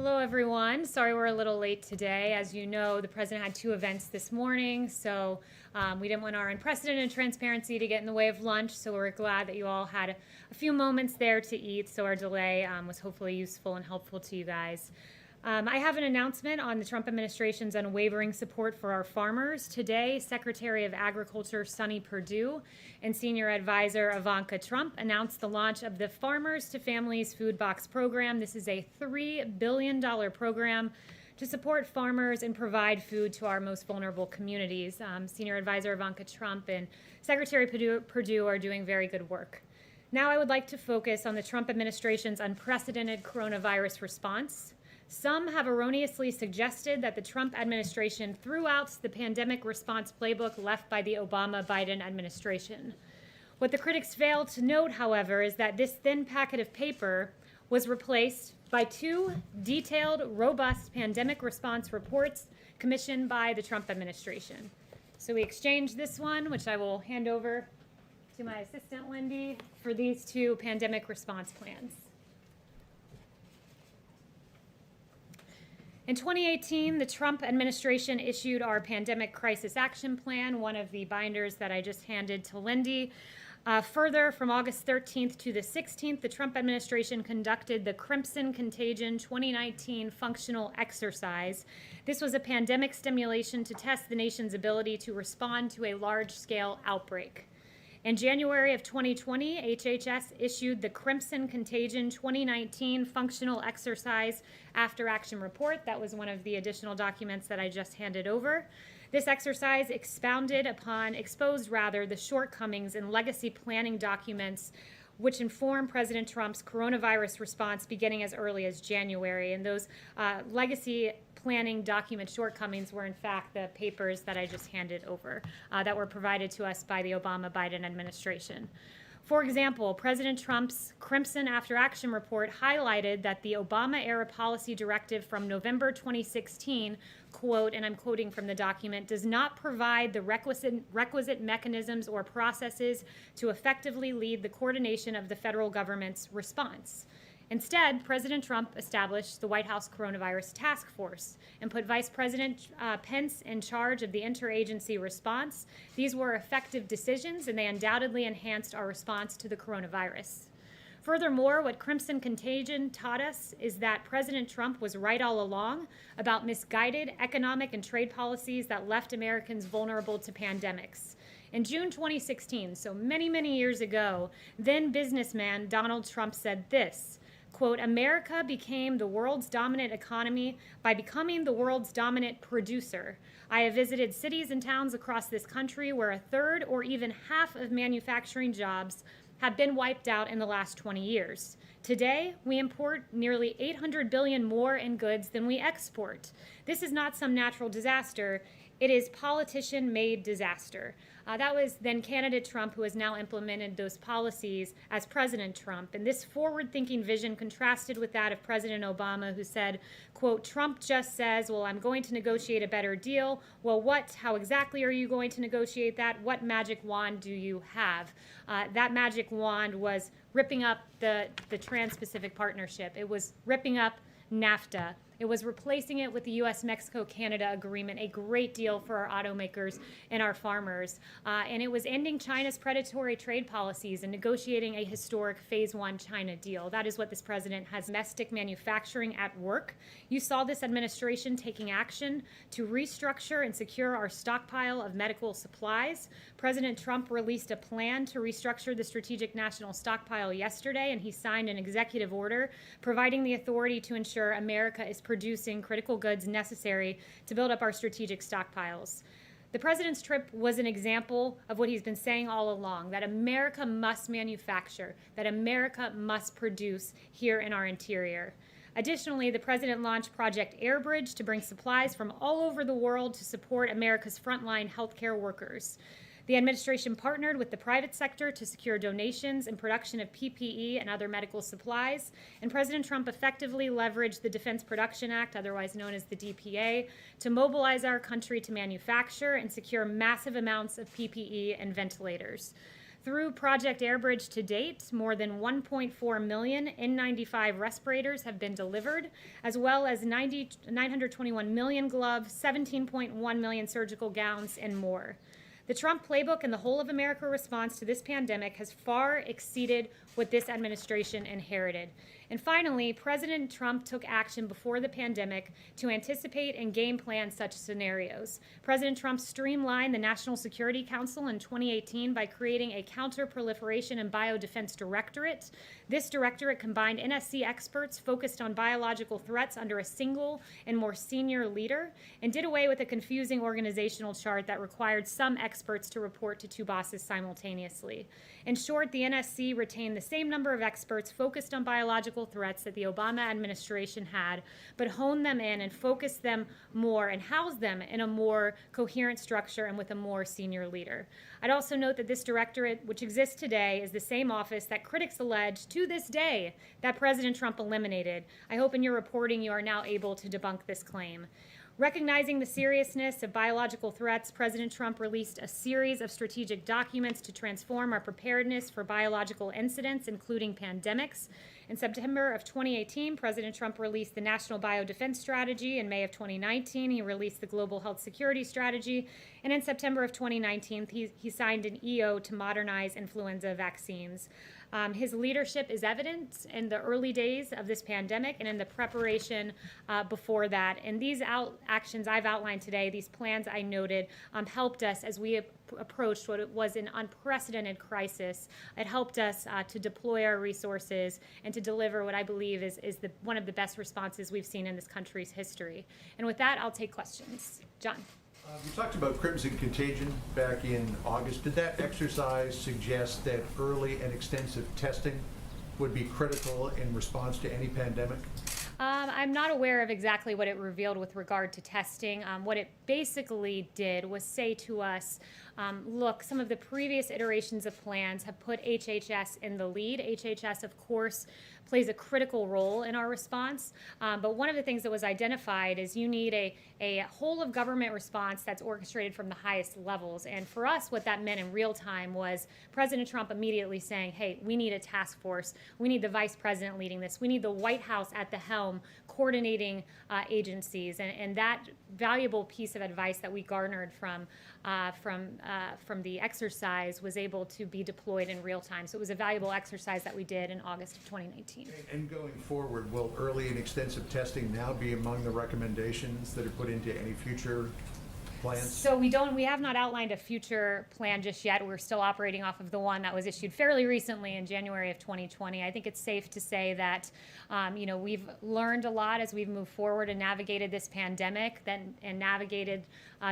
Hello, everyone. Sorry we're a little late today. As you know, the president had two events this morning, so we didn't want our unprecedented transparency to get in the way of lunch, so we're glad that you all had a few moments there to eat, so our delay was hopefully useful and helpful to you guys. I have an announcement on the Trump administration's unwavering support for our farmers. Today, Secretary of Agriculture Sonny Perdue and Senior Advisor Ivanka Trump announced the launch of the Farmers to Families Food Box Program. This is a $3 billion program to support farmers and provide food to our most vulnerable communities. Senior Advisor Ivanka Trump and Secretary Perdue are doing very good work. Now I would like to focus on the Trump administration's unprecedented coronavirus response. Some have erroneously suggested that the Trump administration threw out the pandemic response playbook left by the Obama-Biden administration. What the critics fail to note, however, is that this thin packet of paper was replaced by two detailed, robust pandemic response reports commissioned by the Trump administration. So we exchanged this one, which I will hand over to my assistant, Lindy, for these two pandemic response plans. In 2018, the Trump administration issued our Pandemic Crisis Action Plan, one of the binders that I just handed to Lindy. Further, from August 13th to the 16th, the Trump administration conducted the Crimson Contagion 2019 Functional Exercise. This was a pandemic simulation to test the nation's ability to respond to a large-scale outbreak. In January of 2020, HHS issued the Crimson Contagion 2019 Functional Exercise After Action Report. That was one of the additional documents that I just handed over. This exercise exposed the shortcomings in legacy planning documents which inform President Trump's coronavirus response beginning as early as January. And those legacy planning document shortcomings were in fact the papers that I just handed over that were provided to us by the Obama-Biden administration. For example, President Trump's Crimson After Action Report highlighted that the Obama-era policy directive from November 2016, quote, and I'm quoting from the document, does not provide the requisite mechanisms or processes to effectively lead the coordination of the federal government's response. Instead, President Trump established the White House Coronavirus Task Force and put Vice President Pence in charge of the interagency response. These were effective decisions, and they undoubtedly enhanced our response to the coronavirus. Furthermore, what Crimson Contagion taught us is that President Trump was right all along about misguided economic and trade policies that left Americans vulnerable to pandemics. In June 2016, so many, many years ago, then businessman Donald Trump said this, quote, America became the world's dominant economy by becoming the world's dominant producer. I have visited cities and towns across this country where a third or even half of manufacturing jobs have been wiped out in the last 20 years. Today, we import nearly 800 billion more in goods than we export. This is not some natural disaster. It is politician-made disaster. That was then candidate Trump, who has now implemented those policies as President Trump. And this forward-thinking vision contrasted with that of President Obama, who said, quote, Trump just says, well, I'm going to negotiate a better deal. Well, how exactly are you going to negotiate that? What magic wand do you have? That magic wand was ripping up the Trans-Pacific Partnership. It was ripping up NAFTA. It was replacing it with the U.S.-Mexico-Canada agreement, a great deal for our automakers and our farmers. And it was ending China's predatory trade policies and negotiating a historic Phase 1 China deal. That is what this president has. Domestic manufacturing at work. You saw this administration taking action to restructure and secure our stockpile of medical supplies. President Trump released a plan to restructure the Strategic National Stockpile yesterday, and he signed an executive order providing the authority to ensure America is producing critical goods necessary to build up our strategic stockpiles. The president's trip was an example of what he's been saying all along, that America must manufacture, that America must produce here in our interior. Additionally, the president launched Project Airbridge to bring supplies from all over the world to support America's frontline healthcare workers. The administration partnered with the private sector to secure donations and production of PPE and other medical supplies, and President Trump effectively leveraged the Defense Production Act, otherwise known as the DPA, to mobilize our country to manufacture and secure massive amounts of PPE and ventilators. Through Project Airbridge to date, more than 1.4 million N95 respirators have been delivered, as well as 921 million gloves, 17.1 million surgical gowns, and more. The Trump playbook and the whole of America response to this pandemic has far exceeded what this administration inherited. And finally, President Trump took action before the pandemic to anticipate and game plan such scenarios. President Trump streamlined the National Security Council in 2018 by creating a Counter-Proliferation and Biodefense Directorate. This directorate combined NSC experts focused on biological threats under a single and more senior leader, and did away with a confusing organizational chart that required some experts to report to two bosses simultaneously. In short, the NSC retained the same number of experts focused on biological threats that the Obama administration had, but honed them in and focused them more and housed them in a more coherent structure and with a more senior leader. I'd also note that this directorate, which exists today, is the same office that critics allege to this day that President Trump eliminated. I hope in your reporting you are now able to debunk this claim. Recognizing the seriousness of biological threats, President Trump released a series of strategic documents to transform our preparedness for biological incidents, including pandemics. In September of 2018, President Trump released the National Biodefense Strategy. In May of 2019, he released the Global Health Security Strategy. And in September of 2019, he signed an EO to modernize influenza vaccines. His leadership is evident in the early days of this pandemic and in the preparation before that. And these actions I've outlined today, these plans I noted, helped us as we approached what it was an unprecedented crisis. It helped us to deploy our resources and to deliver what I believe is one of the best responses we've seen in this country's history. And with that, I'll take questions. John. You talked about crimson contagion back in August. Did that exercise suggest that early and extensive testing would be critical in response to any pandemic? I'm not aware of exactly what it revealed with regard to testing. What it basically did was say to us, look, some of the previous iterations of plans have put HHS in the lead. HHS, of course, plays a critical role in our response. But one of the things that was identified is you need a whole of government response that's orchestrated from the highest levels. And for us, what that meant in real time was President Trump immediately saying, hey, we need a task force. We need the vice president leading this. We need the White House at the helm coordinating agencies. And that valuable piece of advice that we garnered from the exercise was able to be deployed in real time. So it was a valuable exercise that we did in August of 2019. And going forward, will early and extensive testing now be among the recommendations that are put into any future plans? So we have not outlined a future plan just yet. We're still operating off of the one that was issued fairly recently in January of 2020. I think it's safe to say that we've learned a lot as we've moved forward and navigated this pandemic, and navigated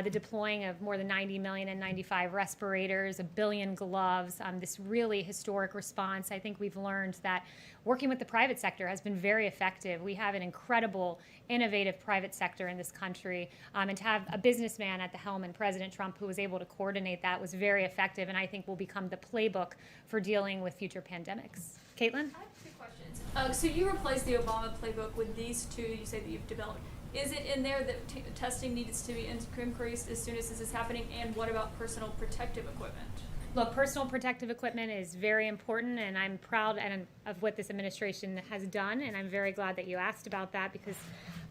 the deploying of more than 90 million N95 respirators, 1 billion gloves, this really historic response. I think we've learned that working with the private sector has been very effective. We have an incredible, innovative private sector in this country, and to have a businessman at the helm and President Trump who was able to coordinate that was very effective, and I think will become the playbook for dealing with future pandemics. Kayleigh? I have two questions. So you replaced the Obama playbook with these two you say that you've developed. Is it in there that testing needs to be increased as soon as this is happening, and what about personal protective equipment? Look, personal protective equipment is very important, and I'm proud of what this administration has done, and I'm very glad that you asked about that because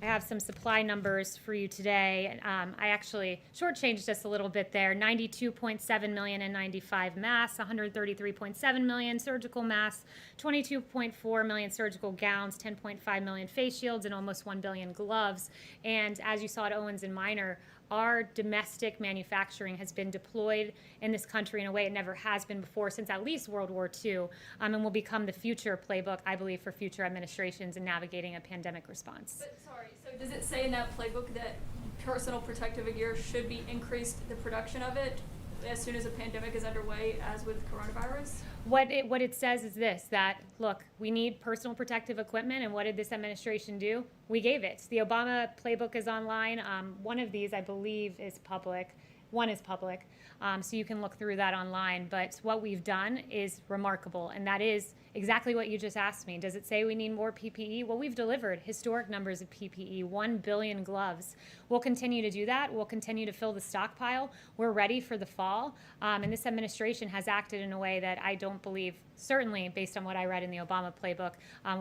I have some supply numbers for you today. I actually shortchanged just a little bit there. 92.7 million N95 masks, 133.7 million surgical masks, 22.4 million surgical gowns, 10.5 million face shields, and almost 1 billion gloves. And as you saw at Owens and Minor, our domestic manufacturing has been deployed in this country in a way it never has been before since at least World War II, and will become the future playbook, I believe, for future administrations in navigating a pandemic response. But sorry, so does it say in that playbook that personal protective gear should be increased, the production of it, as soon as a pandemic is underway, as with coronavirus? What it says is this, that, look, we need personal protective equipment, and what did this administration do? We gave it. The Obama playbook is online. One of these, I believe, is public. One is public, so you can look through that online. But what we've done is remarkable, and that is exactly what you just asked me. Does it say we need more PPE? Well, we've delivered historic numbers of PPE, 1 billion gloves. we'll continue to do that. We'll continue to fill the stockpile. We're ready for the fall. And this administration has acted in a way that I don't believe, certainly based on what I read in the Obama playbook,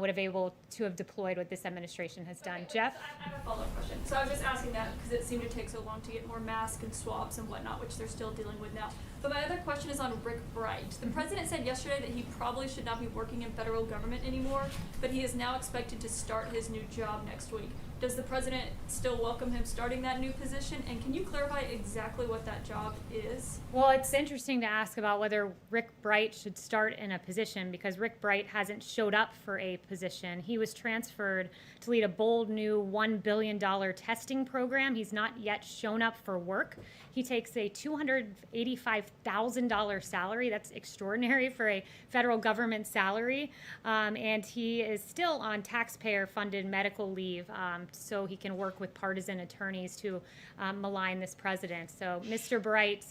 would have able to have deployed what this administration has done. Okay, Jeff? so I have a follow-up question. So I was just asking that because it seemed to take so long to get more masks and swabs and whatnot, which they're still dealing with now. But my other question is on Rick Bright. The president said yesterday that he probably should not be working in federal government anymore, but he is now expected to start his new job next week. Does the president still welcome him starting that new position? And can you clarify exactly what that job is? Well, it's interesting to ask about whether Rick Bright should start in a position because Rick Bright hasn't showed up for a position. He was transferred to lead a bold new $1 billion testing program. He's not yet shown up for work. He takes a $285,000 salary. That's extraordinary for a federal government salary. And he is still on taxpayer-funded medical leave, so he can work with partisan attorneys to malign this president. So Mr. Bright,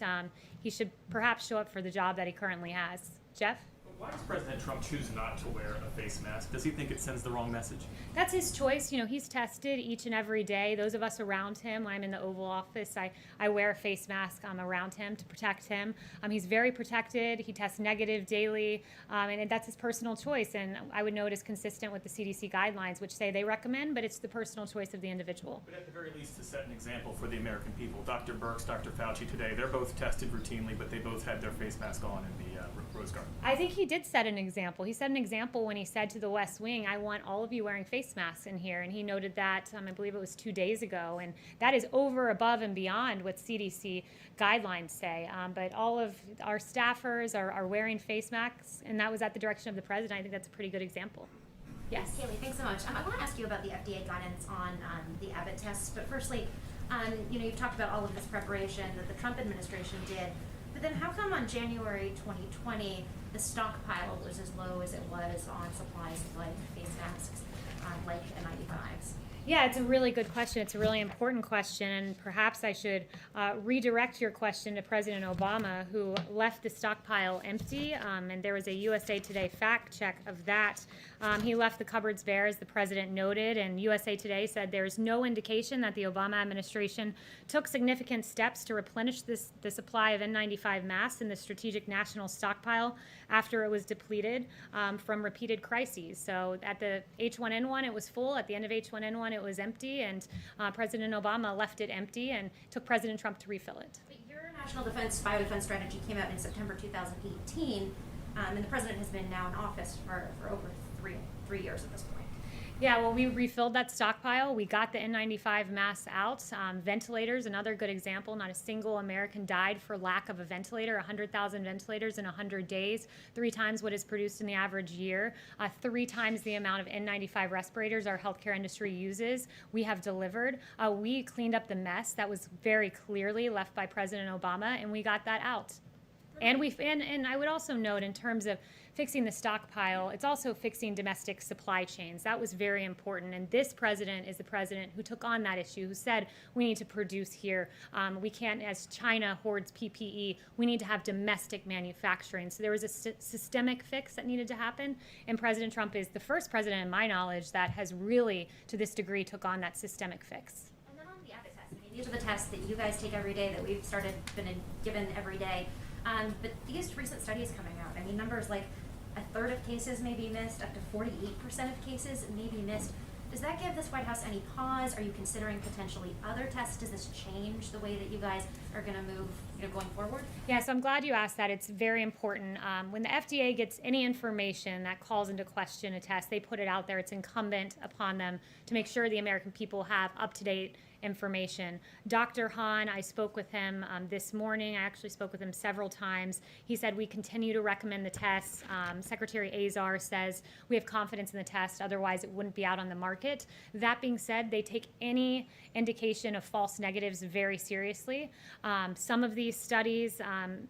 he should perhaps show up for the job that he currently has. Jeff? Why does President Trump choose not to wear a face mask? Does he think it sends the wrong message? That's his choice. You know, he's tested each and every day. Those of us around him, when I'm in the Oval Office, I wear a face mask around him to protect him. He's very protected. He tests negative daily, and that's his personal choice. And I would note is consistent with the CDC guidelines, which say they recommend, but it's the personal choice of the individual. But at the very least, to set an example for the American people, Dr. Birx, Dr. Fauci today, they're both tested routinely, but they both had their face mask on in the Rose Garden. I think he did set an example. He set an example when he said to the West Wing, I want all of you wearing face masks in here. And he noted that, I believe it was 2 days ago. And that is over, above, and beyond what CDC guidelines say. But all of our staffers are wearing face masks, and that was at the direction of the president. I think that's a pretty good example. Yes. Kayleigh, thanks so much. I want to ask you about the FDA guidance on the Abbott tests. But firstly, you've talked about all of this preparation that the Trump administration did. But then how come on January 2020, the stockpile was as low as it was on supplies like face masks, like N95s? Yeah, it's a really good question. It's a really important question, and perhaps I should redirect your question to President Obama, who left the stockpile empty, and there was a USA Today fact check of that. He left the cupboards bare, as the president noted, and USA Today said there's no indication that the Obama administration took significant steps to replenish the supply of N95 masks in the strategic national stockpile after it was depleted from repeated crises. So at the H1N1, it was full. At the end of H1N1, it was empty, and President Obama left it empty and took President Trump to refill it. But your national biodefense strategy came out in September 2018, and the president has been now in office for over three years at this point. Yeah, well, we refilled that stockpile. We got the N95 masks out. Ventilators, another good example. Not a single American died for lack of a ventilator. 100,000 ventilators in 100 days, 3 times what is produced in the average year, 3 times the amount of N95 respirators our healthcare industry uses. We have delivered. We cleaned up the mess that was very clearly left by President Obama, and we got that out. And I would also note, in terms of fixing the stockpile, it's also fixing domestic supply chains. That was very important. And this president is the president who took on that issue, who said we need to produce here. We can't, as China hoards PPE, we need to have domestic manufacturing. So there was a systemic fix that needed to happen. And President Trump is the first president, in my knowledge, that has really, to this degree, took on that systemic fix. And then on the Abbott tests, these are the tests that you guys take every day, that we've been given every day. But these recent studies coming out, numbers like a third of cases may be missed, up to 48% of cases may be missed. Does that give this White House any pause? Are you considering potentially other tests? Does this change the way that you guys are going to move, going forward? Yeah, so I'm glad you asked that. It's very important. When the FDA gets any information that calls into question a test, they put it out there. It's incumbent upon them to make sure the American people have up-to-date information. Dr. Hahn, I spoke with him this morning. I actually spoke with him several times. He said we continue to recommend the tests. Secretary Azar says we have confidence in the test, otherwise it wouldn't be out on the market. That being said, they take any indication of false negatives very seriously. Some of these studies,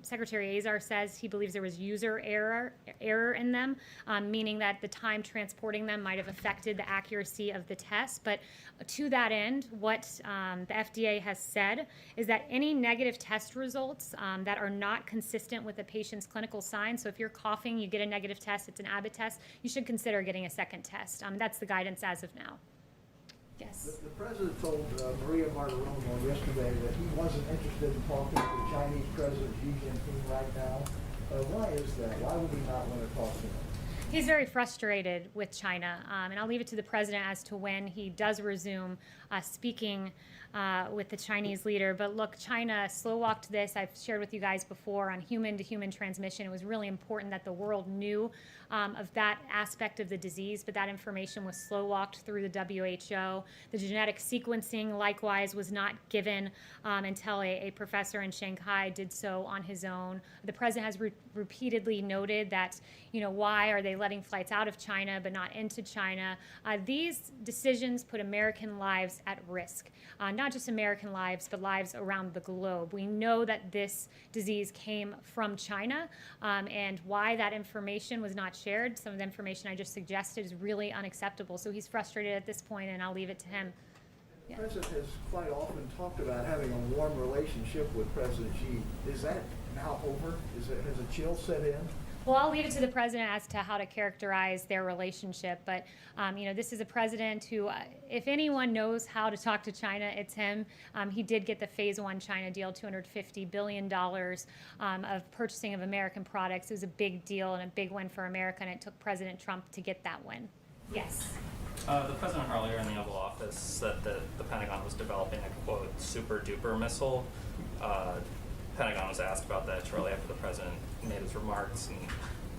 Secretary Azar says he believes there was user error in them, meaning that the time transporting them might have affected the accuracy of the test. But to that end, what the FDA has said is that any negative test results that are not consistent with a patient's clinical signs, so if you're coughing, you get a negative test, it's an Abbott test, you should consider getting a second test. That's the guidance as of now. Yes. The president told Maria Bartiromo yesterday that he wasn't interested in talking to the Chinese President Xi Jinping right now. Why is that? Why would he not want to talk to him? He's very frustrated with China, and I'll leave it to the president as to when he does resume speaking with the Chinese leader. But look, China slow-walked this. I've shared with you guys before on human-to-human transmission. It was really important that the world knew of that aspect of the disease, but that information was slow-walked through the WHO. The genetic sequencing, likewise, was not given until a professor in Shanghai did so on his own. The president has repeatedly noted that, why are they letting flights out of China but not into China? These decisions put American lives at risk. Not just American lives, but lives around the globe. We know that this disease came from China, and why that information was not shared, some of the information I just suggested, is really unacceptable. So he's frustrated at this point, and I'll leave it to him. The president has quite often talked about having a warm relationship with President Xi. Is that now over? Has a chill set in? Well, I'll leave it to the president as to how to characterize their relationship. But, this is a president who, if anyone knows how to talk to China, it's him. He did get the Phase 1 China deal, $250 billion of purchasing of American products. It was a big deal and a big win for America, and it took President Trump to get that win. Yes. The president earlier in the Oval Office said that the Pentagon was developing a, quote, super-duper missile. Pentagon was asked about that shortly after the president made his remarks and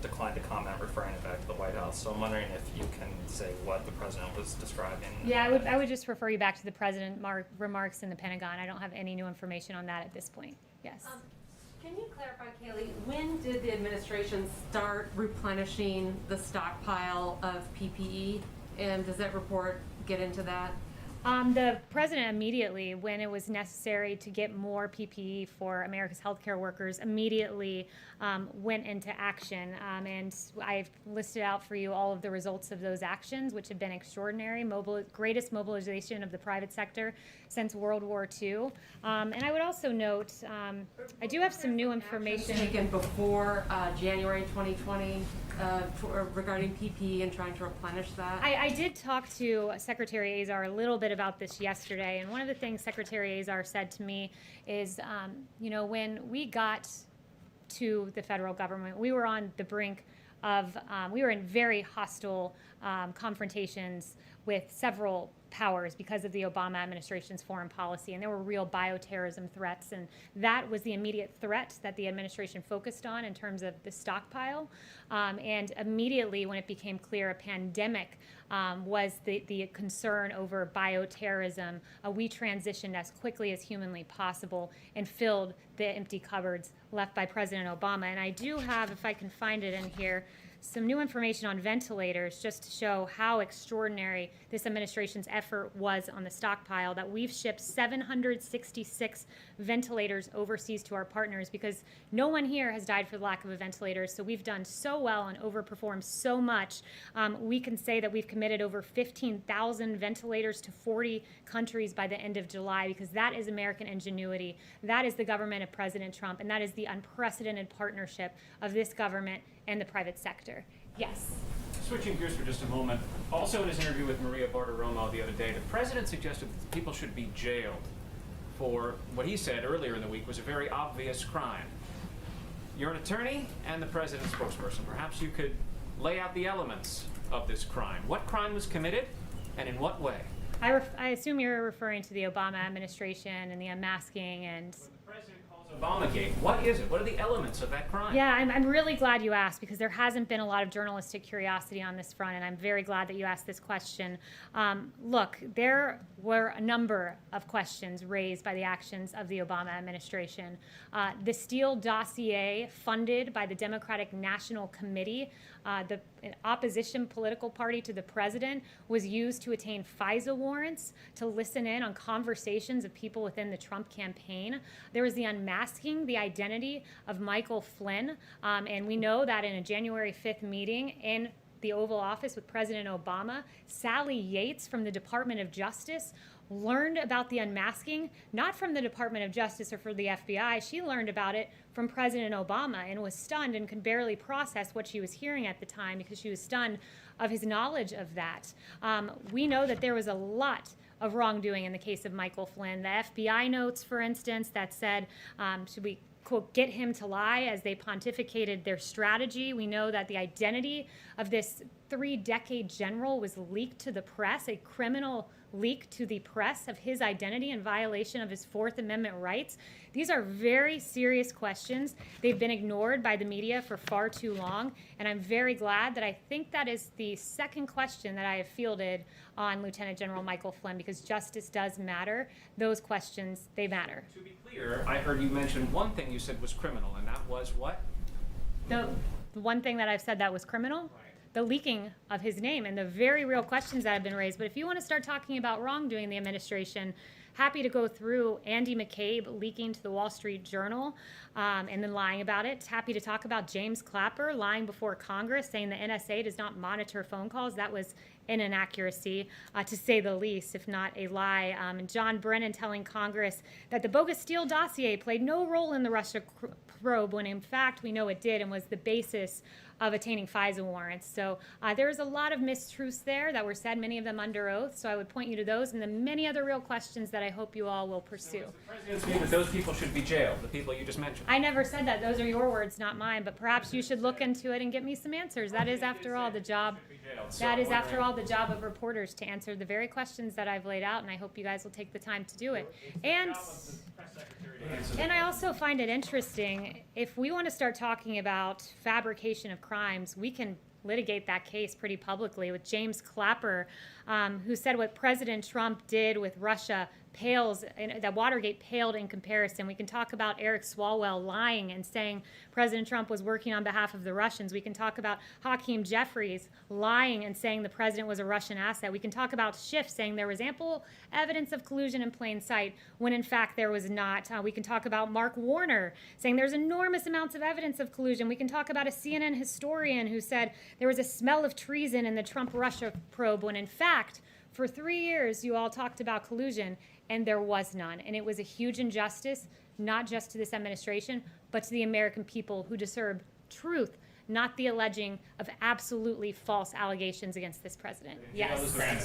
declined to comment, referring it back to the White House. So I'm wondering if you can say what the president was describing. Yeah, I would just refer you back to the president remarks in the Pentagon. I don't have any new information on that at this point. Yes. Can you clarify, Kayleigh, when did the administration start replenishing the stockpile of PPE? And does that report get into that? The president immediately, when it was necessary to get more PPE for America's healthcare workers, immediately went into action. And I've listed out for you all of the results of those actions, which have been extraordinary, greatest mobilization of the private sector since World War II. And I would also note, I do have some new information. Taken before January 2020 regarding PPE and trying to replenish that? I did talk to Secretary Azar a little bit about this yesterday, and one of the things Secretary Azar said to me is, when we got to the federal government, we were on the brink of, we were in very hostile confrontations with several powers because of the Obama administration's foreign policy, and there were real bioterrorism threats, and that was the immediate threat that the administration focused on in terms of the stockpile. And immediately when it became clear a pandemic was the concern over bioterrorism, we transitioned as quickly as humanly possible and filled the empty cupboards left by President Obama. And I do have, if I can find it in here, some new information on ventilators just to show how extraordinary this administration's effort was on the stockpile, that we've shipped 766 ventilators overseas to our partners because no one here has died for the lack of a ventilator. So we've done so well and overperformed so much. We can say that we've committed over 15,000 ventilators to 40 countries by the end of July because that is American ingenuity. That is the government of President Trump, and that is the unprecedented partnership of this government and the private sector. Yes. Switching gears for just a moment, also in his interview with Maria Bartiromo the other day, the president suggested that people should be jailed for what he said earlier in the week was a very obvious crime. You're an attorney and the president's spokesperson. Perhaps you could lay out the elements of this crime. What crime was committed and in what way? I assume you're referring to the Obama administration and the unmasking and... The president calls Obamagate. What is it? What are the elements of that crime? Yeah, I'm really glad you asked because there hasn't been a lot of journalistic curiosity on this front, and I'm very glad that you asked this question. Look, there were a number of questions raised by the actions of the Obama administration. The Steele dossier, funded by the Democratic National Committee, the opposition political party to the president, was used to attain FISA warrants to listen in on conversations of people within the Trump campaign. There was the unmasking the identity of Michael Flynn, and we know that in a January 5th meeting in the Oval Office with President Obama, Sally Yates from the Department of Justice learned about the unmasking, not from the Department of Justice or from the FBI. She learned about it from President Obama and was stunned and could barely process what she was hearing at the time because she was stunned of his knowledge of that. We know that there was a lot of wrongdoing in the case of Michael Flynn. The FBI notes, for instance, that said, should we, quote, get him to lie as they pontificated their strategy. We know that the identity of this 3-decade general was leaked to the press, a criminal leak to the press of his identity in violation of his Fourth Amendment rights. These are very serious questions. They've been ignored by the media for far too long, and I'm very glad that I think that is the second question that I have fielded on Lieutenant General Michael Flynn, because justice does matter. Those questions, they matter. To be clear, I heard you mention one thing you said was criminal, and that was what? The one thing that I've said that was criminal? The leaking of his name and the very real questions that have been raised. But if you want to start talking about wrongdoing in the administration, happy to go through Andy McCabe leaking to the Wall Street Journal and then lying about it. Happy to talk about James Clapper lying before Congress, saying the NSA does not monitor phone calls. That was an inaccuracy, to say the least, if not a lie. And John Brennan telling Congress that the bogus Steele dossier played no role in the Russia probe, when in fact we know it did and was the basis of attaining FISA warrants. So there's a lot of mistruths there that were said, many of them under oath. So I would point you to those and the many other real questions that I hope you all will pursue. So the president's view that those people should be jailed, the people you just mentioned? I never said that. Those are your words, not mine. But perhaps you should look into it and get me some answers. That is, after all, the job. That is, after all, the job of reporters, to answer the very questions that I've laid out, and I hope you guys will take the time to do it. And I also find it interesting, if we want to start talking about fabrication of crimes, we can litigate that case pretty publicly with James Clapper, who said what President Trump did with Russia pales, that Watergate paled in comparison. We can talk about Eric Swalwell lying and saying President Trump was working on behalf of the Russians. We can talk about Hakeem Jeffries lying and saying the president was a Russian asset. We can talk about Schiff saying there was ample evidence of collusion in plain sight when in fact there was not. We can talk about Mark Warner saying there's enormous amounts of evidence of collusion. We can talk about a CNN historian who said there was a smell of treason in the Trump-Russia probe when in fact for 3 years you all talked about collusion and there was none. And it was a huge injustice, not just to this administration, but to the American people who deserve truth, not the alleging of absolutely false allegations against this president. Yes.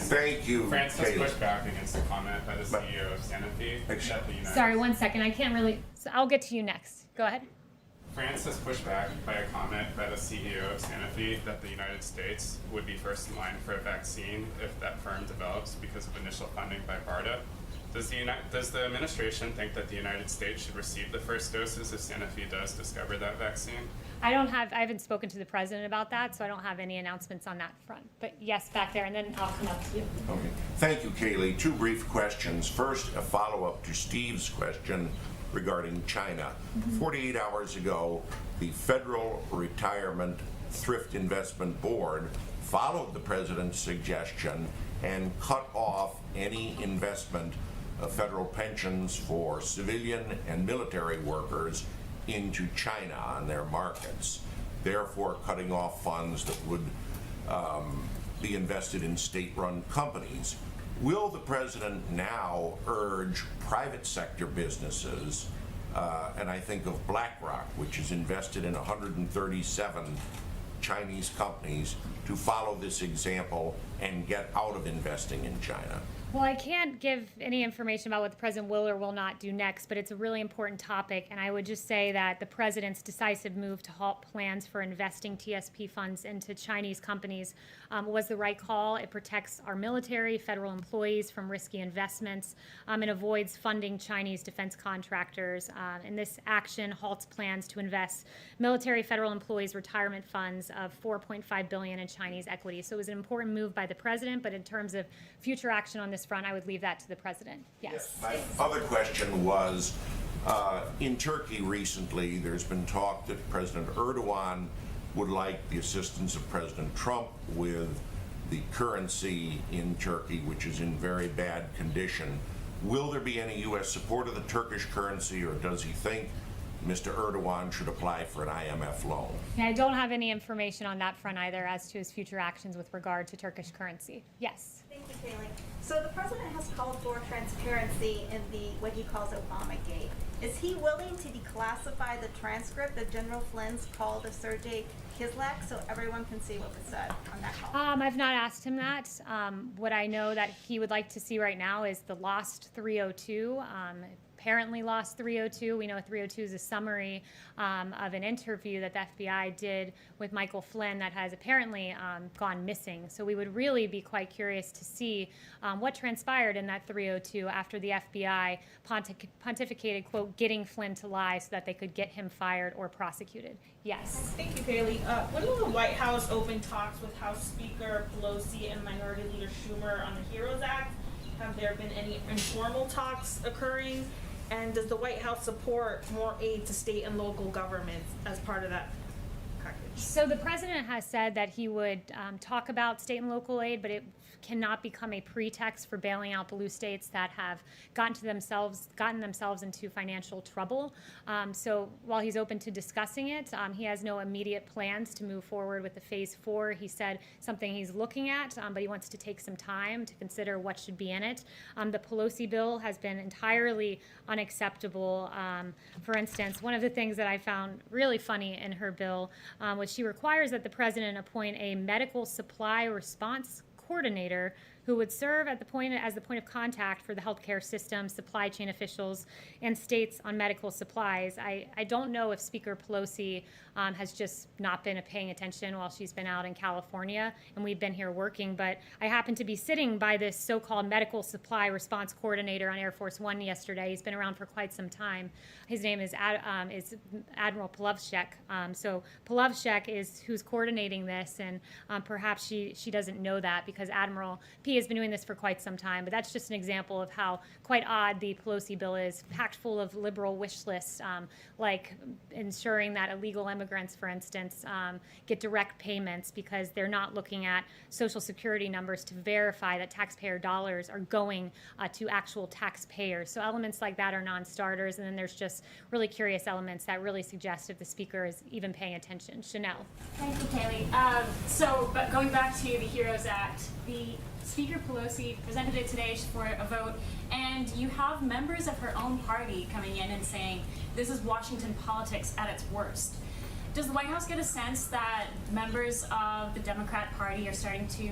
Thank you. France has pushed back against the comment by the CEO of Sanofi that the United Sorry, 1 second. I can't really. So I'll get to you next. Go ahead. France has pushed back by a comment by the CEO of Sanofi that the United States would be first in line for a vaccine if that firm develops because of initial funding by BARDA. Does the administration think that the United States should receive the first doses if Sanofi does discover that vaccine? I haven't spoken to the president about that, so I don't have any announcements on that front. But yes, back there, and then I'll come up to you. Okay. Thank you, Kayleigh. 2 brief questions. First, a follow-up to Steve's question regarding China. 48 hours ago, the Federal Retirement Thrift Investment Board followed the president's suggestion and cut off any investment of federal pensions for civilian and military workers into China on their markets, therefore cutting off funds that would be invested in state-run companies. Will the president now urge private sector businesses, and I think of BlackRock, which is invested in 137 Chinese companies, to follow this example and get out of investing in China? Well, I can't give any information about what the president will or will not do next, but it's a really important topic, and I would just say that the president's decisive move to halt plans for investing TSP funds into Chinese companies was the right call. It protects our military, federal employees from risky investments, and avoids funding Chinese defense contractors. And this action halts plans to invest military federal employees' retirement funds of $4.5 billion in Chinese equities. So it was an important move by the president, but in terms of future action on this front, I would leave that to the president. Yes. My other question was, in Turkey recently, there's been talk that President Erdogan would like the assistance of President Trump with the currency in Turkey, which is in very bad condition. Will there be any U.S. support of the Turkish currency, or does he think Mr. Erdogan should apply for an IMF loan? Yeah, I don't have any information on that front either as to his future actions with regard to Turkish currency. Yes. Thank you, Kayleigh. So the president has called for transparency in what he calls Obamagate. Is he willing to declassify the transcript of General Flynn's call to Sergei Kislak so everyone can see what was said on that call? I've not asked him that. What I know that he would like to see right now is the lost 302. Apparently lost 302. We know 302 is a summary of an interview that the FBI did with Michael Flynn that has apparently gone missing. So we would really be quite curious to see what transpired in that 302 after the FBI pontificated, quote, getting Flynn to lie so that they could get him fired or prosecuted. Yes. Thank you, Kayleigh. When will the White House open talks with House Speaker Pelosi and Minority Leader Schumer on the HEROES Act? Have there been any informal talks occurring? And does the White House support more aid to state and local governments as part of that package? So the president has said that he would talk about state and local aid, but it cannot become a pretext for bailing out blue states that have gotten themselves into financial trouble. So while he's open to discussing it, he has no immediate plans to move forward with the phase 4. He said something he's looking at, but he wants to take some time to consider what should be in it. The Pelosi bill has been entirely unacceptable. For instance, one of the things that I found really funny in her bill was she requires that the president appoint a medical supply response coordinator who would serve at as the point of contact for the healthcare system, supply chain officials, and states on medical supplies. I don't know if Speaker Pelosi has just not been paying attention while she's been out in California and we've been here working, but I happened to be sitting by this so-called medical supply response coordinator on Air Force One yesterday. He's been around for quite some time. His name is Admiral Plavshek. So Plavshek is who's coordinating this, and perhaps she doesn't know that because Admiral P has been doing this for quite some time, but that's just an example of how quite odd the Pelosi bill is, packed full of liberal wish lists, like ensuring that illegal immigrants, for instance, get direct payments because they're not looking at Social Security numbers to verify that taxpayer dollars are going to actual taxpayers. So elements like that are non-starters, and then there's just really curious elements that really suggest if the speaker is even paying attention. Chanel. Thank you, Kayleigh. But going back to the HEROES Act, the Speaker Pelosi presented it today for a vote, and you have members of her own party coming in and saying this is Washington politics at its worst. Does the White House get a sense that members of the Democrat Party are starting to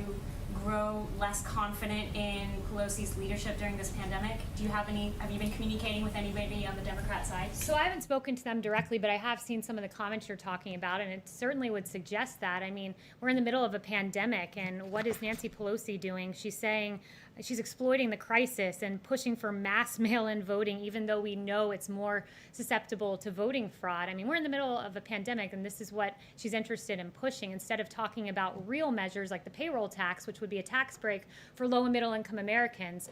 grow less confident in Pelosi's leadership during this pandemic? Have you been communicating with anybody on the Democrat side? So I haven't spoken to them directly, but I have seen some of the comments you're talking about, and it certainly would suggest that. I mean, we're in the middle of a pandemic, and what is Nancy Pelosi doing? She's saying she's exploiting the crisis and pushing for mass mail-in voting, even though we know it's more susceptible to voting fraud. I mean, we're in the middle of a pandemic, and this is what she's interested in pushing, instead of talking about real measures like the payroll tax, which would be a tax break for low and middle income Americans.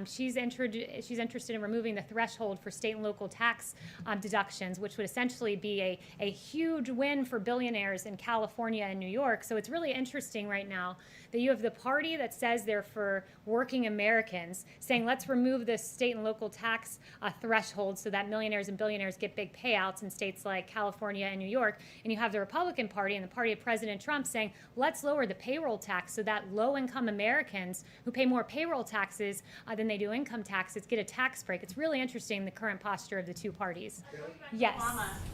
She's interested in removing the threshold for state and local tax deductions, which would essentially be a huge win for billionaires in California and New York. So it's really interesting right now that you have the party that says they're for working Americans saying let's remove the state and local tax threshold so that millionaires and billionaires get big payouts in states like California and New York. And you have the Republican Party and the party of President Trump saying let's lower the payroll tax so that low-income Americans who pay more payroll taxes than they do income taxes get a tax break. It's really interesting, the current posture of the two parties. Yes.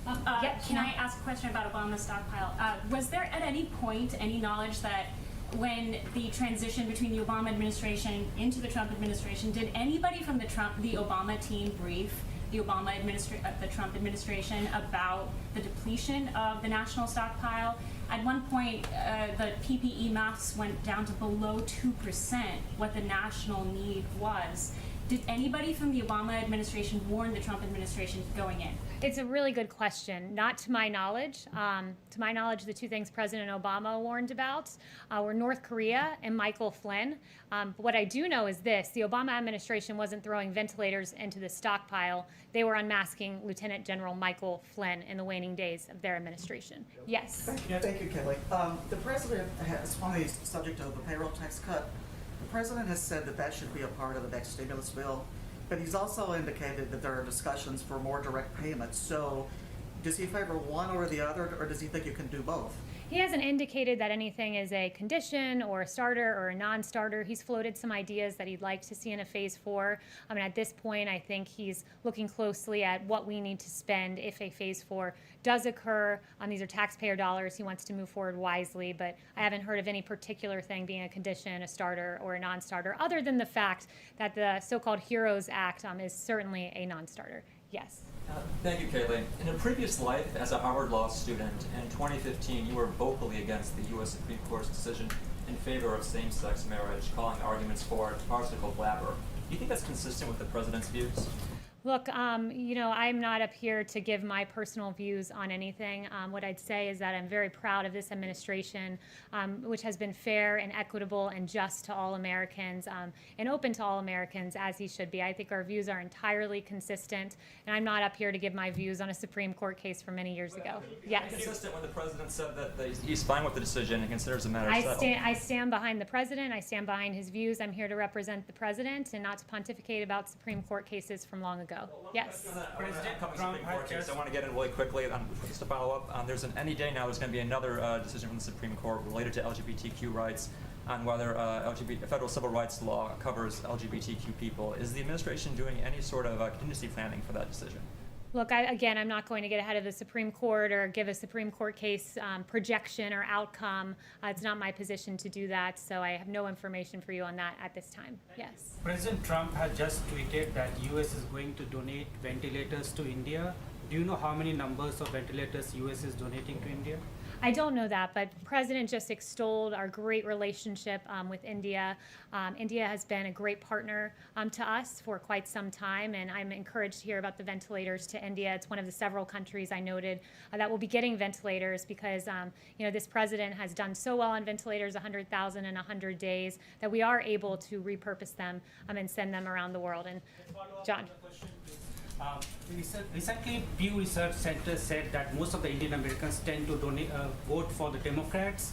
Obama. Can I ask a question about Obama's stockpile? Was there at any point any knowledge that when the transition between the Obama administration into the Trump administration, did anybody from the Obama team brief the Trump administration about the depletion of the national stockpile? At one point, the PPE masks went down to below 2%, what the national need was. Did anybody from the Obama administration warn the Trump administration going in? It's a really good question. Not to my knowledge. To my knowledge, the two things President Obama warned about were North Korea and Michael Flynn. But what I do know is this: the Obama administration wasn't throwing ventilators into the stockpile. They were unmasking Lieutenant General Michael Flynn in the waning days of their administration. Yes. Thank you, Kayleigh. The president has, on the subject of the payroll tax cut, the president has said that should be a part of the next stimulus bill, but he's also indicated that there are discussions for more direct payments. So does he favor one or the other, or does he think you can do both? He hasn't indicated that anything is a condition or a starter or a non-starter. He's floated some ideas that he'd like to see in a phase 4. I mean, at this point, I think he's looking closely at what we need to spend if a phase 4 does occur. These are taxpayer dollars. He wants to move forward wisely, but I haven't heard of any particular thing being a condition, a starter, or a non-starter, other than the fact that the so-called HEROES Act is certainly a non-starter. Yes. Thank you, Kayleigh. In a previous life as a Harvard Law student, in 2015, you were vocally against the U.S. Supreme Court's decision in favor of same-sex marriage, calling arguments for it farcical blabber. Do you think that's consistent with the president's views? Look, I'm not up here to give my personal views on anything. What I'd say is that I'm very proud of this administration, which has been fair and equitable and just to all Americans and open to all Americans, as he should be. I think our views are entirely consistent, and I'm not up here to give my views on a Supreme Court case from many years ago. Yes. Consistent when the president said that he's fine with the decision and considers the matter settled. I stand behind the president. I stand behind his views. I'm here to represent the president and not to pontificate about Supreme Court cases from long ago. Yes. President Trump I want to get in really quickly, just to follow up. There's any day now there's going to be another decision from the Supreme Court related to LGBTQ rights on whether federal civil rights law covers LGBTQ people. Is the administration doing any sort of contingency planning for that decision? Look, I'm not going to get ahead of the Supreme Court or give a Supreme Court case projection or outcome. It's not my position to do that, so I have no information for you on that at this time. Yes. President Trump has just tweeted that U.S. is going to donate ventilators to India. Do you know how many numbers of ventilators U.S. is donating to India? I don't know that, but the President just extolled our great relationship with India. India has been a great partner to us for quite some time, and I'm encouraged to hear about the ventilators to India. It's one of the several countries I noted that will be getting ventilators because this President has done so well on ventilators, 100,000 in 100 days, that we are able to repurpose them and send them around the world. And John. Recently, Pew Research Center said that most of the Indian Americans tend to vote for the Democrats.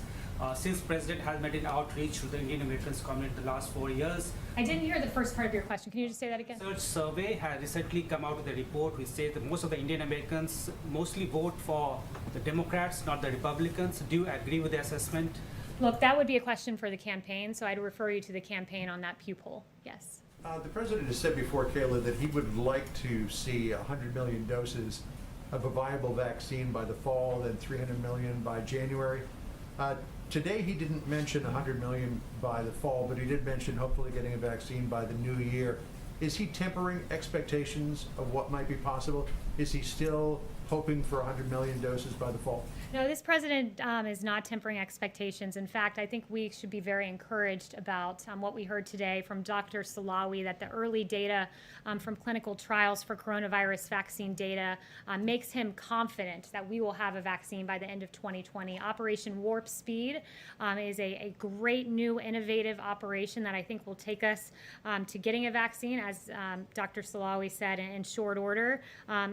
Since President has made an outreach to the Indian Americans community the last 4 years. I didn't hear the first part of your question. Can you just say that again? Research survey has recently come out with a report which says that most of the Indian Americans mostly vote for the Democrats, not the Republicans. Do you agree with the assessment? Look, that would be a question for the campaign, so I'd refer you to the campaign on that Pew poll. Yes. The president has said before, Kayleigh, that he would like to see 100 million doses of a viable vaccine by the fall, then 300 million by January. Today he didn't mention 100 million by the fall, but he did mention hopefully getting a vaccine by the new year. Is he tempering expectations of what might be possible? Is he still hoping for 100 million doses by the fall? No, this president is not tempering expectations. In fact, I think we should be very encouraged about what we heard today from Dr. Salawi, that the early data from clinical trials for coronavirus vaccine data makes him confident that we will have a vaccine by the end of 2020. Operation Warp Speed is a great new innovative operation that I think will take us to getting a vaccine, as Dr. Salawi said, in short order.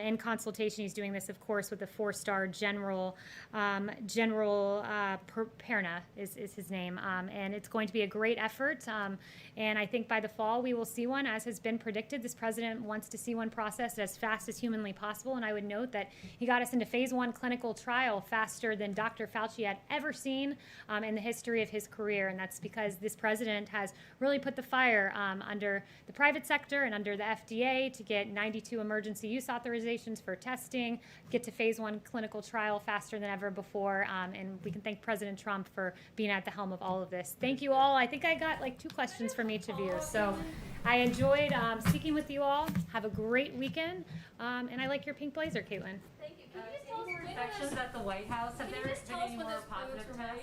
In consultation, he's doing this, of course, with the 4-star General Perna is his name, and it's going to be a great effort. And I think by the fall we will see one, as has been predicted. This president wants to see one processed as fast as humanly possible, and I would note that he got us into phase 1 clinical trial faster than Dr. Fauci had ever seen in the history of his career, and that's because this president has really put the fire under the private sector and under the FDA to get 92 emergency use authorizations for testing, get to phase 1 clinical trial faster than ever before, and we can thank President Trump for being at the helm of all of this. Thank you all. I think I got like 2 questions from each of you, so I enjoyed speaking with you all. Have a great weekend, and I like your pink blazer, Caitlin. Thank you. Can you just tell us Any more when infections at the White House? Have Can there you just been tell us any when more those positive photos were tests? made?